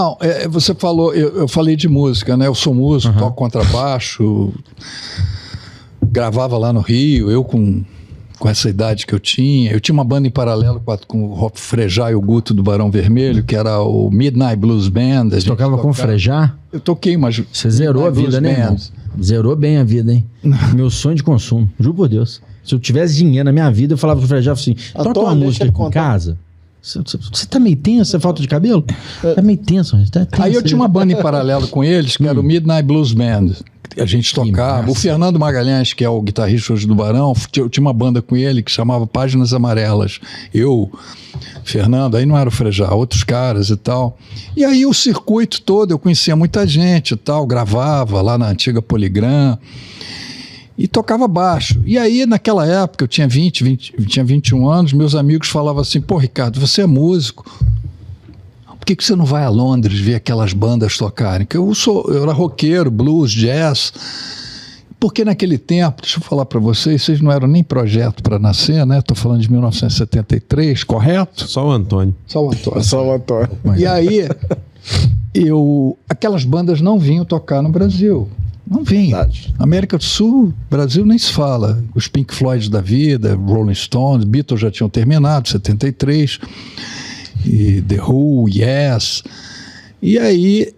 Não, você falou, eu falei de música, né? Eu sou músico, toco contrabaixo, gravava lá no Rio, eu com essa idade que eu tinha uma banda em paralelo com o Frejá e o Guto do Barão Vermelho, que era o Midnight Blues Band. Você tocava com o Frejá? Eu toquei, mas... Você zerou a vida, né, irmão? Zerou bem a vida, hein? Meu sonho de consumo, juro por Deus. Se eu tivesse dinheiro na minha vida, eu falava pro Frejá assim, toca uma música aqui em casa. Você tá meio tenso? Você falta de cabelo? Tá meio tenso. Tá tenso. Aí eu tinha uma banda em paralelo com eles, que era o Midnight Blues Band. A gente tocava. O Fernando Magalhães, que é o guitarrista hoje do Barão, eu tinha uma banda com ele que chamava Páginas Amarelas. Eu, Fernando, aí não era o Frejá, outros caras e tal. E aí o circuito todo, eu conhecia muita gente e tal, gravava lá na antiga Poligram e tocava baixo. E aí, naquela época, eu tinha 21 anos, meus amigos falavam assim, pô, Ricardo, você é músico, por que você não vai a Londres ver aquelas bandas tocarem? Porque eu era roqueiro, blues, jazz. Porque naquele tempo, deixa eu falar para vocês não eram nem projeto para nascer, né? Estou falando de 1973, correto? Só o Antônio. Só o Antônio. Só o Antônio. E aí, aquelas bandas não vinham tocar no Brasil. Não vinham. América do Sul, Brasil nem se fala. Os Pink Floyd da vida, Rolling Stones, Beatles já tinham terminado, 73, e The Who, Yes. E aí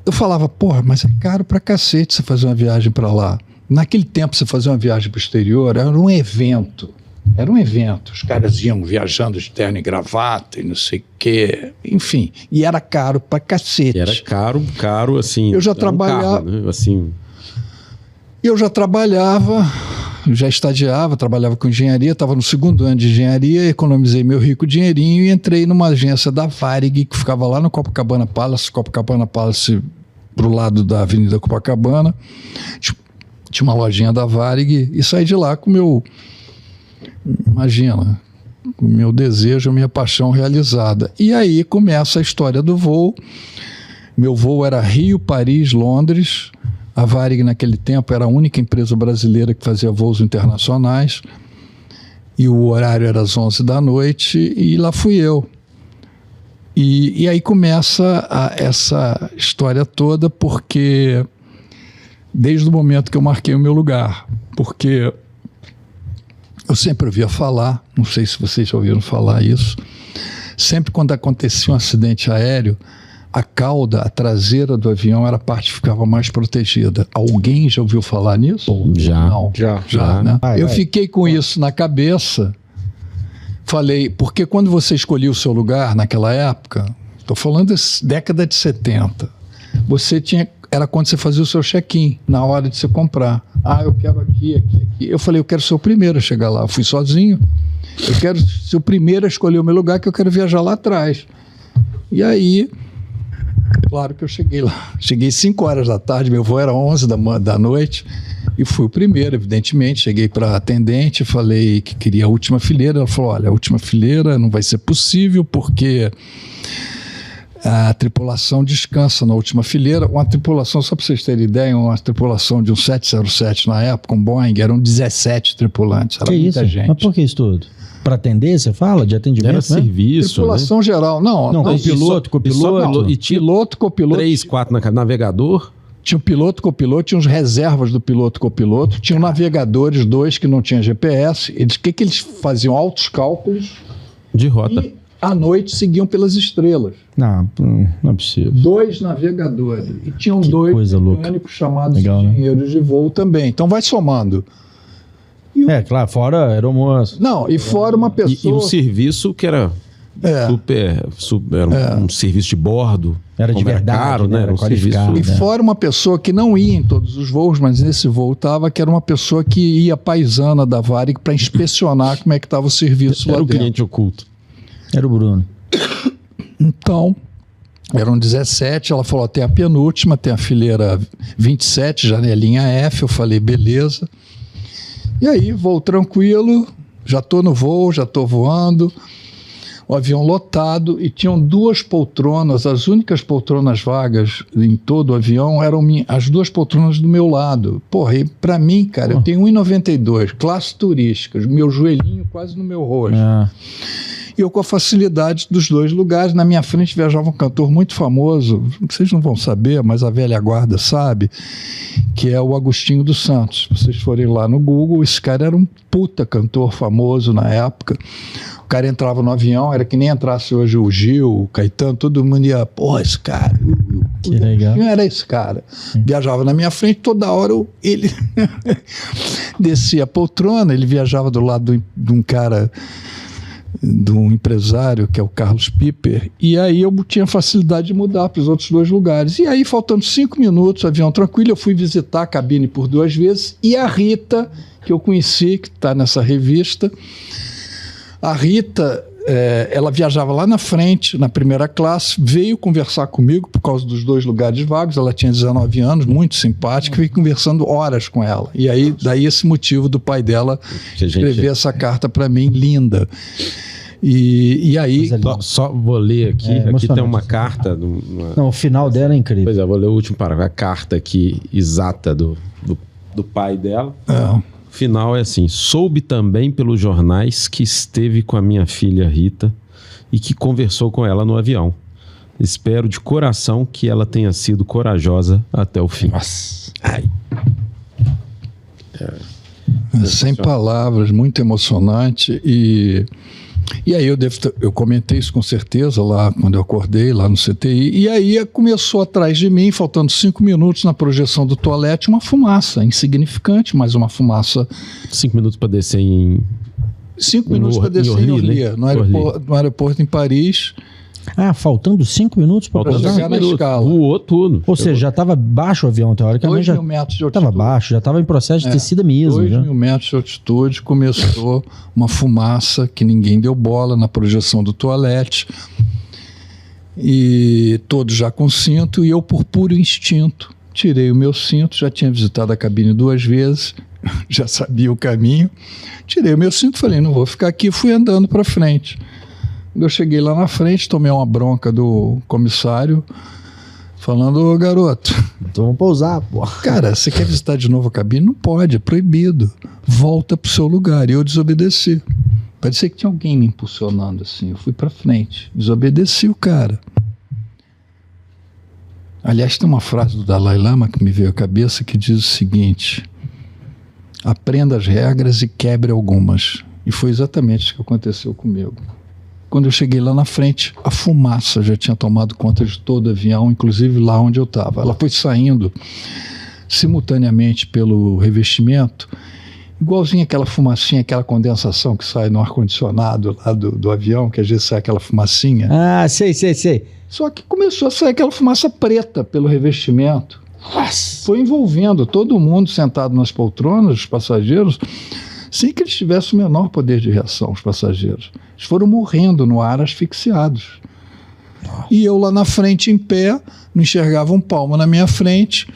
eu falava, porra, mas é caro pra cacete você fazer uma viagem pra lá. Naquele tempo, você fazer uma viagem pro exterior era um evento. Era um evento. Os caras iam viajando de terno e gravata e não sei o quê. Enfim, e era caro pra cacete. Era caro, assim... Eu já trabalhava... Carro, né? Assim... Eu já trabalhava, já estagiava, trabalhava com engenharia, estava no 2º ano de engenharia, economizei meu rico dinheirinho e entrei numa agência da Varig, que ficava lá no Copacabana Palace pro lado da Avenida Copacabana. Tinha uma lojinha da Varig e saí de lá com meu... Imagina, o meu desejo, a minha paixão realizada. E aí começa a história do voo. Meu voo era Rio, Paris, Londres. A Varig naquele tempo era a única empresa brasileira que fazia voos internacionais. E o horário era às 11 da noite e lá fui eu. E aí começa essa história toda, porque desde o momento que eu marquei o meu lugar, porque... Eu sempre ouvia falar, não sei se vocês já ouviram falar isso, sempre quando acontecia um acidente aéreo, a cauda, a traseira do avião era a parte que ficava mais protegida. Alguém já ouviu falar nisso? Já. Não. Já, né? Eu fiquei com isso na cabeça, falei, porque quando você escolhia o seu lugar naquela época, estou falando da década de 70, você tinha... Era quando você fazia o seu check-in, na hora de você comprar. Ah, eu quero aqui. Eu falei, eu quero ser o primeiro a chegar lá. Eu fui sozinho. Eu quero ser o primeiro a escolher o meu lugar, que eu quero viajar lá atrás. E aí, claro que eu cheguei lá. Cheguei 5 horas da tarde, meu voo era 11 da noite. E fui o primeiro, evidentemente. Cheguei para a atendente, falei que queria a última fileira. Ela falou, olha, a última fileira não vai ser possível, porque... A tripulação descansa na última fileira. Uma tripulação, só para vocês terem ideia, uma tripulação de um 707 na época, um Boeing, eram 17 tripulantes. Era muita gente. Mas por que isso tudo? Para atender, você fala? De atendimento? Era serviço, tripulação, né? Geral. Não, piloto, copiloto. E tinha piloto, copiloto. 3, 4 navegador. Tinha o piloto, copiloto, tinha os reservas do piloto, copiloto, tinham navegadores, 2 que não tinham GPS. O que eles faziam? Altos cálculos. De rota. E à noite seguiam pelas estrelas. Não é possível. 2 navegadores. E tinham 2 mecânicos chamados engenheiros de voo também. Então vai somando. Claro, fora aeromoço. Não, e fora uma pessoa... E um serviço que era era um serviço de bordo. Era de verdade, caro, né? Era um serviço... E fora uma pessoa que não ia em todos os voos, mas nesse voo estava, que era uma pessoa que ia paisana da Varig para inspecionar como é que estava o serviço lá dentro. Era o cliente oculto. Era o Bruno. Então, eram 17, ela falou, tem a penúltima, tem a fileira 27, janelinha F, eu falei, beleza. E aí, voo tranquilo, já estou no voo, já estou voando, o avião lotado, e tinham 2 poltronas, as únicas poltronas vagas em todo o avião eram as 2 poltronas do meu lado. Porra, e pra mim, cara, eu tenho 1,92, classe turística, meu joelhinho quase no meu rosto. E eu com a facilidade dos dois lugares. Na minha frente viajava um cantor muito famoso, vocês não vão saber, mas a velha guarda sabe, que é o Agostinho dos Santos. Se vocês forem lá no Google, esse cara era um puta cantor famoso na época. O cara entrava no avião, era que nem entrasse hoje o Gil, o Caetano, todo mundo ia, pô, esse cara. Que legal. Era esse cara. Viajava na minha frente, toda hora ele descia a poltrona, ele viajava do lado de um cara, de um empresário, que é o Carlos Piper, e aí eu tinha facilidade de mudar para os outros dois lugares. E aí, faltando 5 minutos, avião tranquilo, eu fui visitar a cabine por 2 vezes, e a Rita, que eu conheci, que está nessa revista, a Rita, ela viajava lá na frente, na primeira classe, veio conversar comigo por causa dos 2 lugares vagos. Ela tinha 19 anos, muito simpática, fiquei conversando horas com ela. E aí, daí esse motivo do pai dela escrever essa carta para mim, linda. E aí... Só vou ler aqui. Aqui tem uma carta. Não, o final dela é incrível. Pois é, vou ler o último parágrafo. A carta aqui exata do pai dela. O final é assim: soube também pelos jornais que esteve com a minha filha Rita e que conversou com ela no avião. Espero de coração que ela tenha sido corajosa até o fim. Nossa. Ai. Sem palavras, muito emocionante. E aí eu comentei isso com certeza lá quando eu acordei lá no CTI, e aí começou atrás de mim, faltando 5 minutos na projeção do toalete, uma fumaça insignificante, mas uma fumaça. 5 minutos para descer em... 5 minutos para descer em Orly, no aeroporto em Paris. Faltando 5 minutos para chegar na escala. Voou tudo. Ou seja, já estava baixo o avião, teoricamente. 2.000 metros de altitude. Estava baixo, já estava em processo de descida mesmo. 2.000 metros de altitude, começou uma fumaça que ninguém deu bola na projeção do toalete. E todos já com cinto, e eu, por puro instinto, tirei o meu cinto. Já tinha visitado a cabine 2 vezes, já sabia o caminho. Tirei o meu cinto, falei, não vou ficar aqui, fui andando para frente. Quando eu cheguei lá na frente, tomei uma bronca do comissário, falando, ô garoto... Então vamos pousar, pô. Cara, você quer visitar de novo a cabine? Não pode, é proibido. Volta pro seu lugar. E eu desobedeci. Parecia que tinha alguém me impulsionando assim. Eu fui para frente, desobedeci o cara. Aliás, tem uma frase do Dalai Lama que me veio à cabeça que diz o seguinte: aprenda as regras e quebre algumas. E foi exatamente isso que aconteceu comigo. Quando eu cheguei lá na frente, a fumaça já tinha tomado conta de todo o avião, inclusive lá onde eu estava. Ela foi saindo simultaneamente pelo revestimento, igualzinho aquela fumacinha, aquela condensação que sai no ar-condicionado lá do avião, que às vezes sai aquela fumacinha. Sei. Só que começou a sair aquela fumaça preta pelo revestimento. Nossa. Foi envolvendo todo mundo sentado nas poltronas, os passageiros, sem que eles tivessem o menor poder de reação, os passageiros. Eles foram morrendo no ar, asfixiados. Nossa. E eu lá na frente, em pé, não enxergava um palmo na minha frente.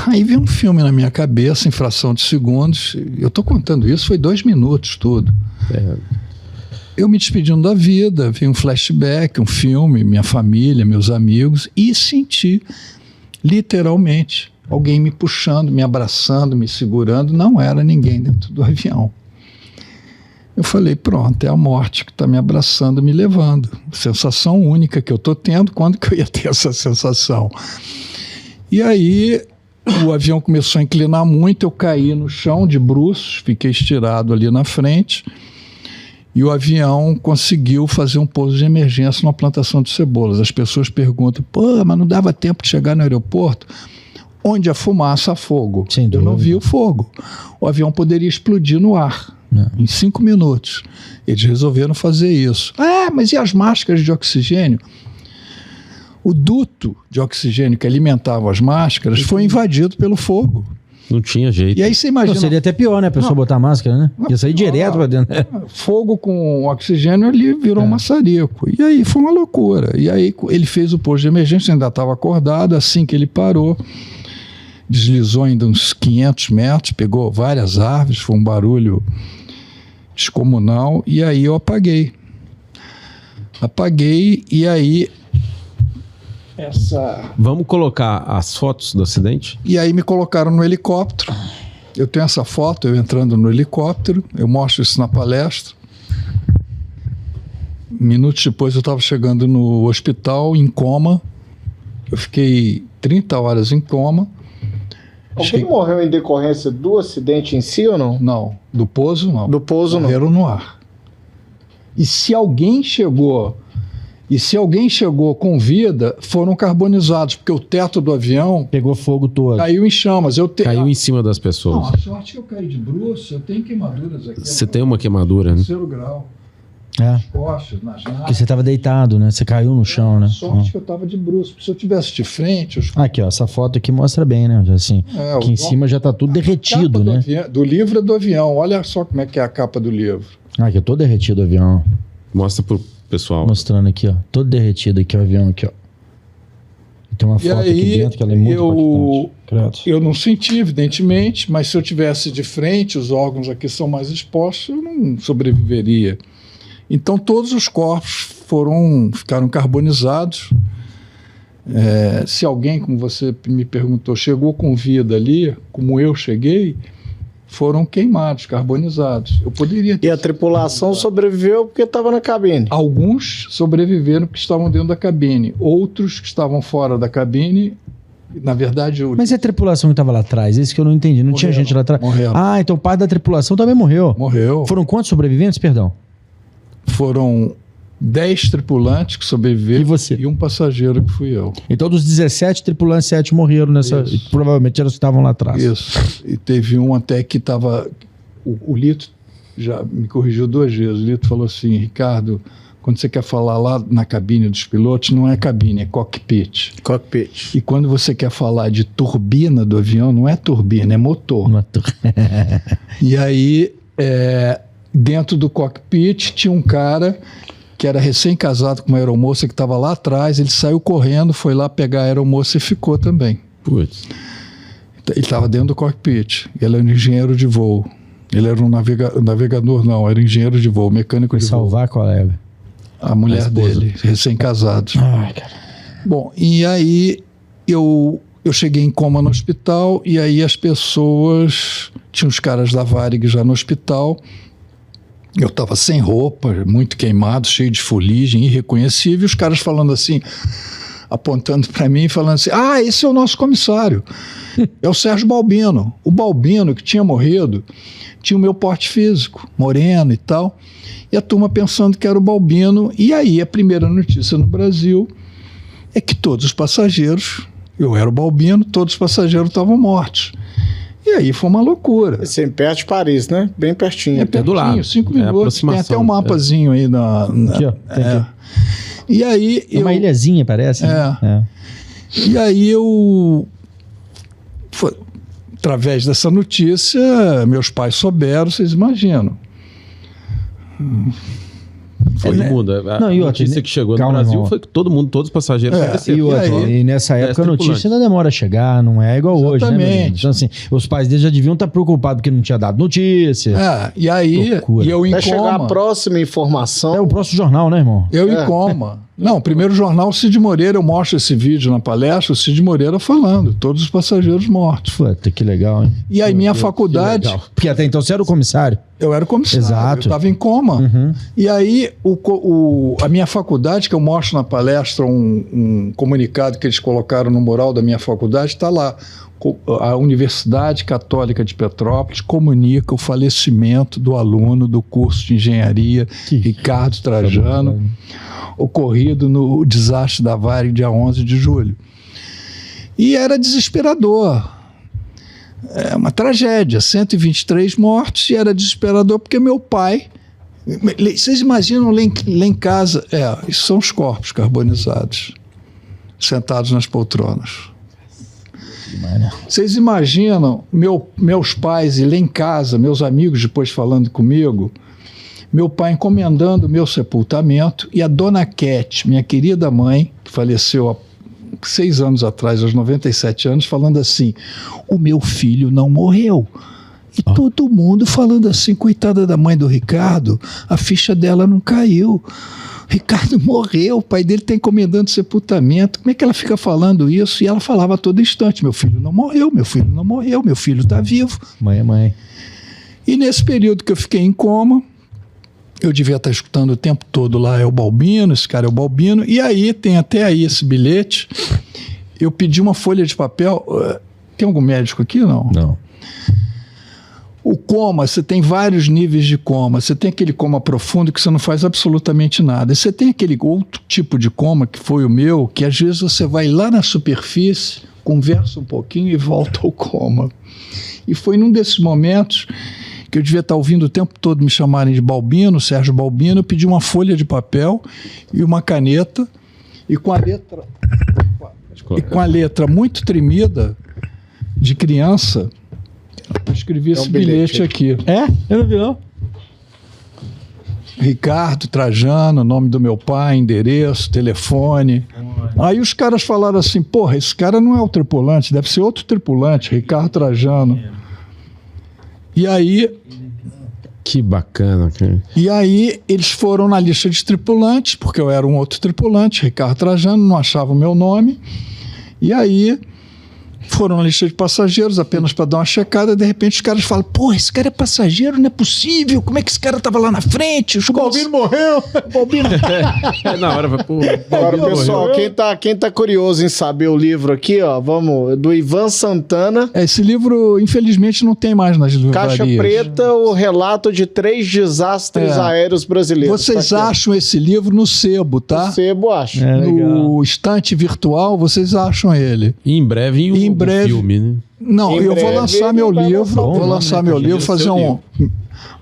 Aí veio um filme na minha cabeça, em fração de segundos. Eu estou contando isso, foi 2 minutos tudo. Eu me despedindo da vida, veio um flashback, um filme, minha família, meus amigos, e senti, literalmente, alguém me puxando, me abraçando, me segurando. Não era ninguém dentro do avião. Eu falei, pronto, é a morte que está me abraçando, me levando. Sensação única que eu estou tendo. Quando que eu ia ter essa sensação? E aí o avião começou a inclinar muito, eu caí no chão de bruços, fiquei estirado ali na frente, e o avião conseguiu fazer um pouso de emergência numa plantação de cebolas. As pessoas perguntam, pô, mas não dava tempo de chegar no aeroporto? Onde a fumaça, há fogo. Eu não vi o fogo. O avião poderia explodir no ar, em 5 minutos. Eles resolveram fazer isso. Mas e as máscaras de oxigênio? O duto de oxigênio que alimentava as máscaras foi invadido pelo fogo. Não tinha jeito. E aí você imagina... Não, seria até pior, né? A pessoa botar máscara, né? Ia sair direto pra dentro. Fogo com oxigênio ali virou um maçarico. E aí foi uma loucura. E aí ele fez o pouso de emergência, ainda estava acordado. Assim que ele parou, deslizou ainda uns 500 metros, pegou várias árvores, foi um barulho descomunal. E aí eu apaguei. E aí... Vamos colocar as fotos do acidente? E aí me colocaram no helicóptero. Eu tenho essa foto, eu entrando no helicóptero, eu mostro isso na palestra. minutos depois eu estava chegando no hospital em coma. Eu fiquei 30 horas em coma. Alguém morreu em decorrência do acidente em si ou não? Não, do pouso não. Do pouso não. Morreram no ar. E se alguém chegou com vida, foram carbonizados, porque o teto do avião pegou fogo todo. Caiu em chamas. Caiu em cima das pessoas. Não, a sorte que eu caí de bruço, eu tenho queimaduras aqui. Você tem uma queimadura, né? Terceiro grau. Nas costas, nas nádegas. Porque você estava deitado, né? Você caiu no chão, né? Sorte que eu estava de bruço. Se eu tivesse de frente... Aqui, ó, essa foto aqui mostra bem, né? Assim, aqui em cima já está tudo derretido, né? Do livro é do avião. Olha só como é que é a capa do livro. Aqui, é todo derretido o avião. Mostra pro pessoal. Mostrando aqui, ó. Todo derretido aqui o avião, aqui, ó. E tem uma foto aqui dentro que ela é muito importante. Eu não senti, evidentemente, mas se eu tivesse de frente, os órgãos aqui são mais expostos, eu não sobreviveria. Então todos os corpos ficaram carbonizados. Se alguém, como você me perguntou, chegou com vida ali, como eu cheguei, foram queimados, carbonizados. Eu poderia ter. E a tripulação sobreviveu porque estava na cabine? Alguns sobreviveram porque estavam dentro da cabine. Outros que estavam fora da cabine, na verdade... Mas e a tripulação que estava lá atrás? Isso que eu não entendi. Não tinha gente lá atrás? Morreram. Ah, então parte da tripulação também morreu. Morreu. Foram quantos sobreviventes, perdão? Foram 10 tripulantes que sobreviveram. E você? E um passageiro que fui eu. Então, dos 17 tripulantes, 7 morreram nessa. E provavelmente eles estavam lá atrás. Isso. E teve um até que estava. O Lito já me corrigiu 2 vezes. O Lito falou assim: Ricardo, quando você quer falar lá na cabine dos pilotos, não é cabine, é cockpit. Cockpit. E quando você quer falar de turbina do avião, não é turbina, é motor. E aí, dentro do cockpit, tinha um cara que era recém-casado com uma aeromoça que estava lá atrás. Ele saiu correndo, foi lá pegar a aeromoça e ficou também. Putz. Ele estava dentro do cockpit. Ele era um engenheiro de voo. Ele era um navegador, não, era engenheiro de voo, mecânico de voo. Salvar a colega. A mulher dele, recém-casados. Ai, cara. Bom, e aí eu cheguei em coma no hospital, e aí as pessoas... Tinha os caras da Varig já no hospital. Eu estava sem roupa, muito queimado, cheio de fuligem, irreconhecível. Os caras falando assim, apontando para mim, falando assim: ah, esse é o nosso comissário. É o Sérgio Balbino. O Balbino, que tinha morrido, tinha o meu porte físico, moreno e tal. E a turma pensando que era o Balbino. E aí a primeira notícia no Brasil é que todos os passageiros, eu era o Balbino, todos os passageiros estavam mortos. E aí foi uma loucura. Esse é perto de Paris, né? Bem pertinho. É pertinho, do lado. 5 minutos. Tem até um mapazinho aí aqui, ó. Aqui. E aí uma ilhazinha, parece. Né? E aí através dessa notícia, meus pais souberam, vocês imaginam. Todo mundo. A notícia que chegou no Brasil foi que todos os passageiros faleceram. E nessa época a notícia ainda demora a chegar, não é igual hoje, né? Então, assim, os pais deles já deviam estar preocupados porque não tinha dado notícia. E aí, eu em coma. Chegar a próxima informação. É o próximo jornal, né, irmão? Eu em coma. Não, primeiro jornal, o Cid Moreira, eu mostro esse vídeo na palestra, o Cid Moreira falando, todos os passageiros mortos. Puta, que legal, hein? E aí minha faculdade... Porque até então você era o comissário. Eu era o comissário, exato. Eu estava em coma. Uhum. E aí a minha faculdade, que eu mostro na palestra um comunicado que eles colocaram no mural da minha faculdade, está lá. A Universidade Católica de Petrópolis comunica o falecimento do aluno do curso de engenharia Ricardo Trajano, ocorrido no desastre da Varig, dia 11 de julho. E era desesperador. É uma tragédia, 123 mortos, e era desesperador porque meu pai... Vocês imaginam lá em casa... isso são os corpos carbonizados, sentados nas poltronas. Vocês imaginam meus pais e lá em casa, meus amigos depois falando comigo, meu pai encomendando o meu sepultamento, e a dona Cat, minha querida mãe, que faleceu há 6 anos atrás, aos 97 anos, falando assim: o meu filho não morreu. E todo mundo falando assim: coitada da mãe do Ricardo, a ficha dela não caiu. Ricardo morreu, o pai dele está encomendando sepultamento. Como é que ela fica falando isso? E ela falava a todo instante: meu filho não morreu, meu filho não morreu, meu filho está vivo. Mãe é mãe. E nesse período que eu fiquei em coma, Eu devia estar escutando o tempo todo lá, é o Balbino, esse cara é o Balbino. E aí, tem até aí esse bilhete. Eu pedi uma folha de papel. Tem algum médico aqui, não? Não. O coma, você tem vários níveis de coma. Você tem aquele coma profundo que você não faz absolutamente nada. Você tem aquele outro tipo de coma, que foi o meu, que às vezes você vai lá na superfície, conversa um pouquinho e volta ao coma. E foi num desses momentos que eu devia estar ouvindo o tempo todo me chamarem de Balbino, Sérgio Balbino. Eu pedi uma folha de papel e uma caneta, e com a letra muito tremida, de criança, eu escrevi esse bilhete aqui. É? Eu não vi, não. Ricardo Trajano, nome do meu pai, endereço, telefone. Aí os caras falaram assim, porra, esse cara não é o tripulante, deve ser outro tripulante, Ricardo Trajano. E aí... Que bacana, cara. E aí eles foram na lista de tripulantes, porque eu era um outro tripulante, Ricardo Trajano, não achava o meu nome. E aí foram na lista de passageiros apenas para dar uma checada. De repente os caras falam, pô, esse cara é passageiro, não é possível, como é que esse cara tava lá na frente? O Balbino morreu. O Balbino... Na hora vai pô. Agora, pessoal, quem tá curioso em saber o livro aqui, ó, vamos, do Ivan Santana. Esse livro, infelizmente, não tem mais nas livrarias. Caixa Preta, o relato de 3 desastres aéreos brasileiros. Vocês acham esse livro no sebo, tá? No sebo, acho. No estante virtual, vocês acham ele. E em breve em breve, filme, né? Não, eu vou lançar meu livro, fazer um...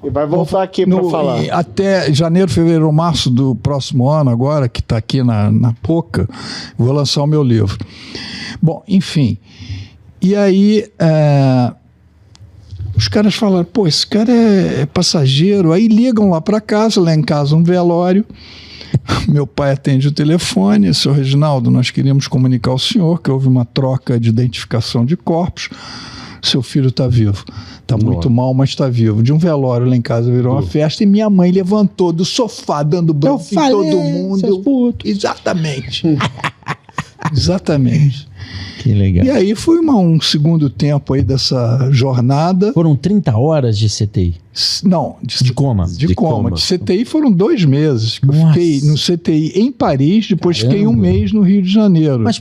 E vai voltar aqui para falar. Até janeiro, fevereiro, março do próximo ano, agora, que está aqui na Poca, vou lançar o meu livro. Bom, enfim. E aí, os caras falaram, pô, esse cara é passageiro. Aí ligam lá para casa, lá em casa um velório. Meu pai atende o telefone, senhor Reginaldo, nós queríamos comunicar ao senhor que houve uma troca de identificação de corpos, seu filho está vivo, está muito mal, mas está vivo. De um velório lá em casa virou uma festa e minha mãe levantou do sofá dando banho em todo mundo. Exatamente. Exatamente. Que legal. E aí foi um segundo tempo aí dessa jornada. Foram 30 horas de CTI? Não, de coma. De coma. De CTI foram 2 meses. Eu fiquei no CTI em Paris, depois fiquei 1 mês no Rio de Janeiro. Mas